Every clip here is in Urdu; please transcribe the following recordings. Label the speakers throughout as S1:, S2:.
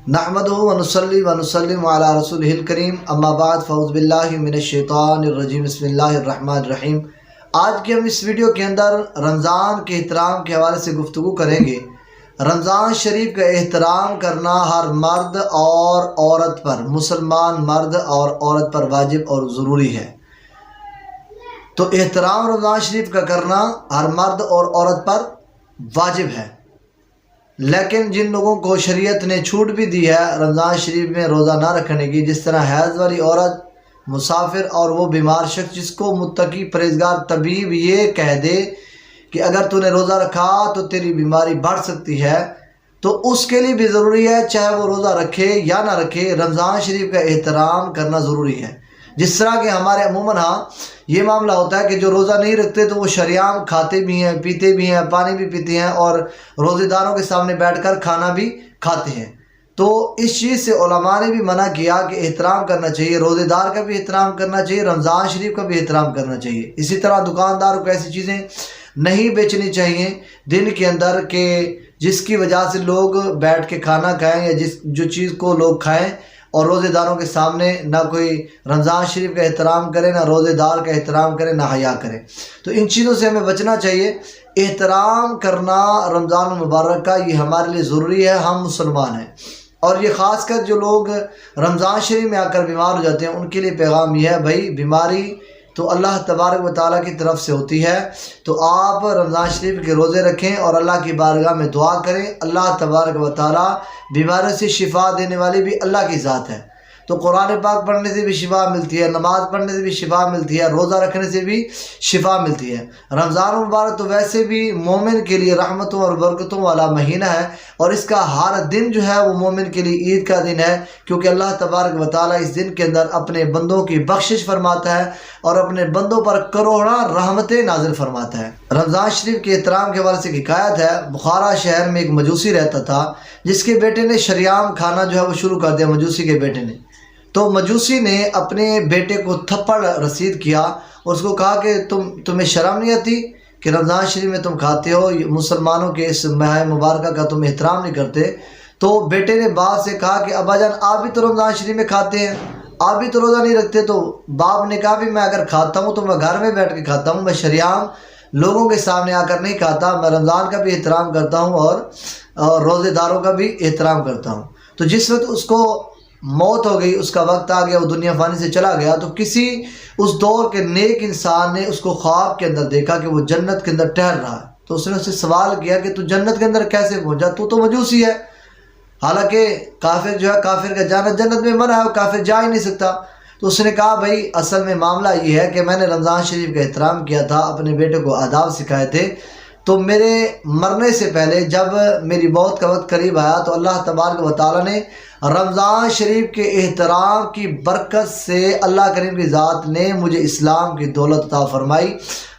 S1: نحمدہ ونصلی ونسلم علی رسولہ الکریم اما بعد فاعوذ باللہ من الشیطان الرجیم بسم اللہ الرحمن الرحیم۔ آج کے ہم اس ویڈیو کے اندر رمضان کے احترام کے حوالے سے گفتگو کریں گے۔ رمضان شریف کا احترام کرنا ہر مرد اور عورت پر، مسلمان مرد اور عورت پر واجب اور ضروری ہے۔ تو احترام رمضان شریف کا کرنا ہر مرد اور عورت پر واجب ہے، لیکن جن لوگوں کو شریعت نے چھوٹ بھی دی ہے رمضان شریف میں روزہ نہ رکھنے کی، جس طرح حیض والی عورت، مسافر اور وہ بیمار شخص جس کو متقی پرہیزگار طبیب یہ کہہ دے کہ اگر تو نے روزہ رکھا تو تیری بیماری بڑھ سکتی ہے، تو اس کے لیے بھی ضروری ہے چاہے وہ روزہ رکھے یا نہ رکھے، رمضان شریف کا احترام کرنا ضروری ہے۔ جس طرح کہ ہمارے عموماً یہ معاملہ ہوتا ہے کہ جو روزہ نہیں رکھتے تو وہ شریعام کھاتے بھی ہیں، پیتے بھی ہیں، پانی بھی پیتے ہیں اور روزے داروں کے سامنے بیٹھ کر کھانا بھی کھاتے ہیں۔ تو اس چیز سے علماء نے بھی منع کیا کہ احترام کرنا چاہیے، روزے دار کا بھی احترام کرنا چاہیے، رمضان شریف کا بھی احترام کرنا چاہیے۔ اسی طرح دکانداروں کو ایسی چیزیں نہیں بیچنی چاہیے دن کے اندر کہ جس کی وجہ سے لوگ بیٹھ کے کھانا کھائیں یا جو چیز کو لوگ کھائیں، اور روزے داروں کے سامنے نہ کوئی رمضان شریف کا احترام کرے، نہ روزے دار کا احترام کرے، نہ حیا کرے۔ تو ان چیزوں سے ہمیں بچنا چاہیے۔ احترام کرنا رمضان المبارک کا یہ ہمارے لیے ضروری ہے، ہم مسلمان ہیں۔ اور یہ خاص کر جو لوگ رمضان شریف میں آ کر بیمار ہو جاتے ہیں ان کے لیے پیغام یہ ہے، بھائی بیماری تو اللہ تبارک و تعالیٰ کی طرف سے ہوتی ہے، تو آپ رمضان شریف کے روزے رکھیں اور اللہ کی بارگاہ میں دعا کریں۔ اللہ تبارک و تعالیٰ بیماریوں سے شفا دینے والی بھی اللہ کی ذات ہے، تو قرآن پاک پڑھنے سے بھی شفا ملتی ہے، نماز پڑھنے سے بھی شفا ملتی ہے، روزہ رکھنے سے بھی شفا ملتی ہے۔ رمضان المبارک تو ویسے بھی مومن کے لیے رحمتوں اور برکتوں والا مہینہ ہے، اور اس کا ہر دن جو ہے وہ مومن کے لیے عید کا دن ہے، کیونکہ اللہ تبارک و تعالیٰ اس دن کے اندر اپنے بندوں کی بخشش فرماتا ہے اور اپنے بندوں پر کروڑاں رحمتیں نازل فرماتا ہے۔ رمضان شریف کے احترام کے حوالے سے حکایت ہے، بخارا شہر میں ایک مجوسی رہتا تھا جس کے بیٹے نے شریعام کھانا جو ہے وہ شروع کر دیا، مجوسی کے بیٹے نے۔ تو مجوسی نے اپنے بیٹے کو تھپڑ رسید کیا اور اس کو کہا کہ تمہیں شرم نہیں آتی کہ رمضان شریف میں تم کھاتے ہو، مسلمانوں کے اس ماہ مبارکہ کا تم احترام نہیں کرتے۔ تو بیٹے نے باپ سے کہا کہ ابا جان آپ بھی تو رمضان شریف میں کھاتے ہیں، آپ بھی تو روزہ نہیں رکھتے۔ تو باپ نے کہا بھی میں اگر کھاتا ہوں تو میں گھر میں بیٹھ کے کھاتا ہوں، میں شریعام لوگوں کے سامنے آ کر نہیں کھاتا، میں رمضان کا بھی احترام کرتا ہوں اور روزے داروں کا بھی احترام کرتا ہوں۔ تو جس وقت اس کو موت ہو گئی، اس کا وقت آ گیا، وہ دنیا فانی سے چلا گیا، تو کسی اس دور کے نیک انسان نے اس کو خواب کے اندر دیکھا کہ وہ جنت کے اندر ٹہل رہا ہے۔ تو اس نے اس سے سوال کیا کہ تو جنت کے اندر کیسے پہنچا، تو مجوسی ہے، حالانکہ کافر جو ہے، کافر کا جانا جنت میں منع ہے، وہ کافر جا ہی نہیں سکتا۔ تو اس نے کہا بھائی اصل میں معاملہ یہ ہے کہ میں نے رمضان شریف کا احترام کیا تھا، اپنے بیٹے کو آداب سکھائے تھے، تو میرے مرنے سے پہلے جب میری موت کا وقت قریب آیا تو اللہ تبارک و تعالیٰ نے رمضان شریف کے احترام کی برکت سے اللہ کریم کی ذات نے مجھے اسلام کی دولت عطا فرمائی،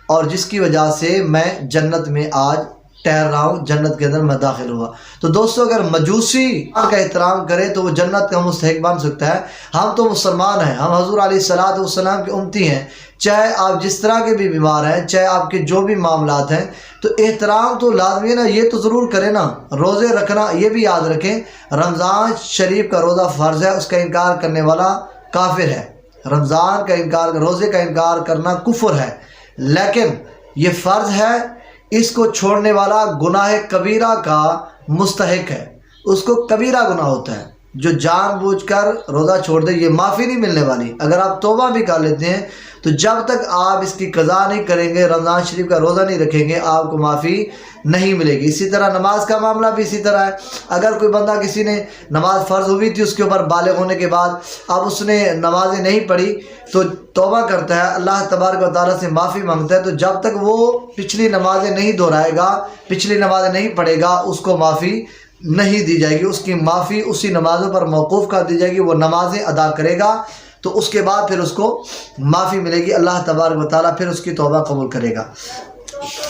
S1: اور جس کی وجہ سے میں جنت میں آج ٹہر رہا ہوں، جنت کے اندر میں داخل ہوا۔ تو دوستو اگر مجوسی کا احترام کرے تو وہ جنت کا مستحق بن سکتا ہے۔ ہم تو مسلمان ہیں، ہم حضور علیہ السلام کے امتی ہیں، چاہے آپ جس طرح کے بھی بیمار ہیں، چاہے آپ کے جو بھی معاملات ہیں، تو احترام تو لازمی ہے نا، یہ تو ضرور کریں نا۔ روزے رکھنا یہ بھی یاد رکھیں، رمضان شریف کا روزہ فرض ہے، اس کا انکار کرنے والا کافر ہے۔ رمضان کا انکار، روزے کا انکار کرنا کفر ہے، لیکن یہ فرض ہے، اس کو چھوڑنے والا گناہ کبیرہ کا مستحق ہے، اس کو کبیرہ گناہ ہوتا ہے۔ جو جان بوجھ کر روزہ چھوڑ دے یہ معافی نہیں ملنے والی۔ اگر آپ توبہ بھی کر لیتے ہیں تو جب تک آپ اس کی قضا نہیں کریں گے، رمضان شریف کا روزہ نہیں رکھیں گے، آپ کو معافی نہیں ملے گی۔ اسی طرح نماز کا معاملہ بھی اسی طرح ہے۔ اگر کوئی بندہ، کسی نے نماز فرض ہوئی تھی اس کے اوپر بالغ ہونے کے بعد، اب اس نے نمازیں نہیں پڑھی تو توبہ کرتا ہے، اللہ تبارک و تعالیٰ سے معافی مانگتا ہے، تو جب تک وہ پچھلی نمازیں نہیں دہرائے گا، پچھلی نمازیں نہیں پڑھے گا، اس کو معافی نہیں دی جائے گی۔ اس کی معافی اسی نمازوں پر موقوف کر دی جائے گی، وہ نمازیں ادا کرے گا تو اس کے بعد پھر اس کو معافی ملے گی، اللہ تبارک و تعالیٰ پھر اس کی توبہ قبول کرے گا۔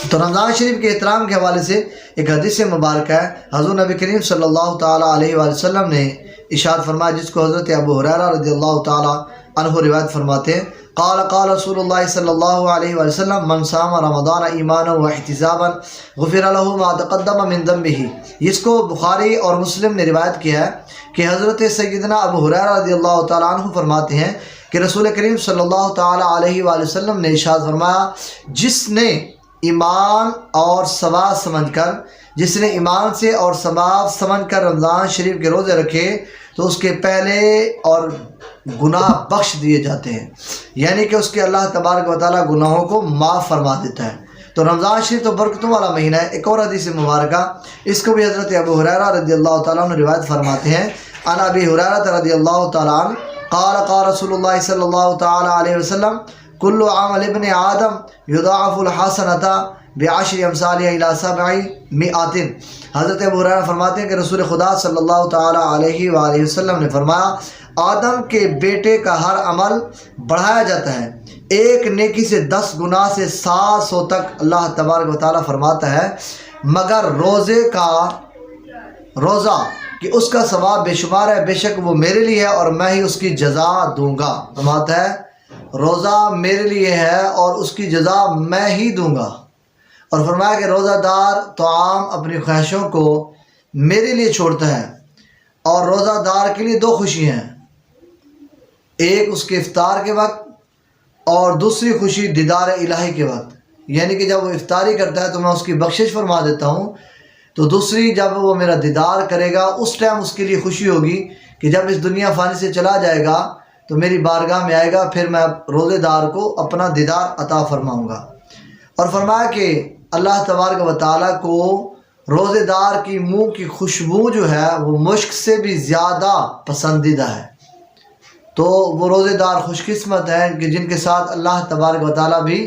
S1: تو رمضان شریف کے احترام کے حوالے سے ایک حدیث مبارکہ ہے، حضور نبی کریم صلی اللہ تعالیٰ علیہ وآلہ وسلم نے ارشاد فرمایا، جس کو حضرت ابو ہریرہ رضی اللہ تعالیٰ عنہ روایت فرماتے ہیں قال قال رسول اللہ صلی اللہ علیہ وسلم من صام رمضان ایمانا واحتسابا غفر له ما تقدم من ذنبه. اس کو بخاری اور مسلم نے روایت کیا ہے کہ حضرت سیدنا ابو ہریرہ رضی اللہ تعالیٰ عنہ فرماتے ہیں کہ رسول کریم صلی اللہ تعالیٰ علیہ وآلہ وسلم نے ارشاد فرمایا جس نے ایمان اور ثواب سمجھ کر ایمان سے اور ثواب سمجھ کر رمضان شریف کے روزے رکھے تو اس کے پہلے اور گناہ بخش دیے جاتے ہیں، یعنی کہ اس کے اللہ تبارک و تعالیٰ گناہوں کو معاف فرما دیتا ہے. تو رمضان شریف تو برکتوں والا مہینہ ہے. ایک اور حدیث مبارکہ اس کو بھی حضرت ابو ہریرہ رضی اللہ تعالیٰ عنہ روایت فرماتے ہیں عن ابی ہریرہ رضی اللہ تعالیٰ عنہ قال قال رسول اللہ صلی اللہ تعالیٰ علیہ وسلم کل عمل ابن آدم یضاعف الحسنۃ بعشر امثالها الی 700. حضرت ابو ہریرہ فرماتے ہیں کہ رسول خدا صلی اللہ تعالیٰ علیہ وآلہ وسلم نے فرمایا آدم کے بیٹے کا ہر عمل بڑھایا جاتا ہے ایک نیکی سے 10 گناہ سے 700 تک اللہ تبارک و تعالیٰ فرماتا ہے، مگر روزہ کہ اس کا ثواب بے شمار ہے، بے شک وہ میرے لیے ہے اور میں ہی اس کی جزا دوں گا. فرماتا ہے روزہ میرے لیے ہے اور اس کی جزا میں ہی دوں گا. اور فرمایا کہ روزہ دار طعام اپنی خواہشوں کو میرے لیے چھوڑتا ہے اور روزہ دار کے لیے 2 خوشی ہیں، ایک اس کے افطار کے وقت اور دوسری خوشی دیدار الہی کے وقت، یعنی کہ جب وہ افطاری کرتا ہے تو میں اس کی بخشش فرما دیتا ہوں، تو دوسری جب وہ میرا دیدار کرے گا اس ٹائم اس کے لیے خوشی ہوگی کہ جب اس دنیا فانی سے چلا جائے گا تو میری بارگاہ میں آئے گا، پھر میں روزے دار کو اپنا دیدار عطا فرماؤں گا. اور فرمایا کہ اللہ تبارک و تعالیٰ کو روزے دار کی منہ کی خوشبو جو ہے وہ مشک سے بھی زیادہ پسندیدہ ہے. تو وہ روزے دار خوش قسمت ہیں کہ جن کے ساتھ اللہ تبارک و تعالیٰ بھی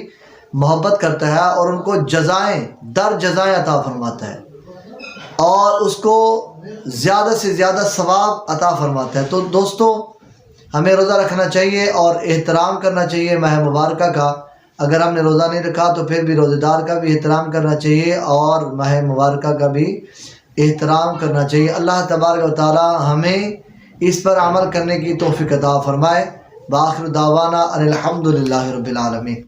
S1: محبت کرتا ہے اور ان کو جزائیں عطا فرماتا ہے اور اس کو زیادہ سے زیادہ ثواب عطا فرماتا ہے. تو دوستو ہمیں روزہ رکھنا چاہیے اور احترام کرنا چاہیے ماہ مبارکہ کا. اگر ہم نے روزہ نہیں رکھا تو پھر بھی روزے دار کا بھی احترام کرنا چاہیے اور ماہ مبارکہ کا بھی احترام کرنا چاہیے. اللہ تبارک و تعالیٰ ہمیں اس پر عمل کرنے کی توفیق عطا فرمائے. بآخر دعوانا ان الحمد للہ رب العالمین.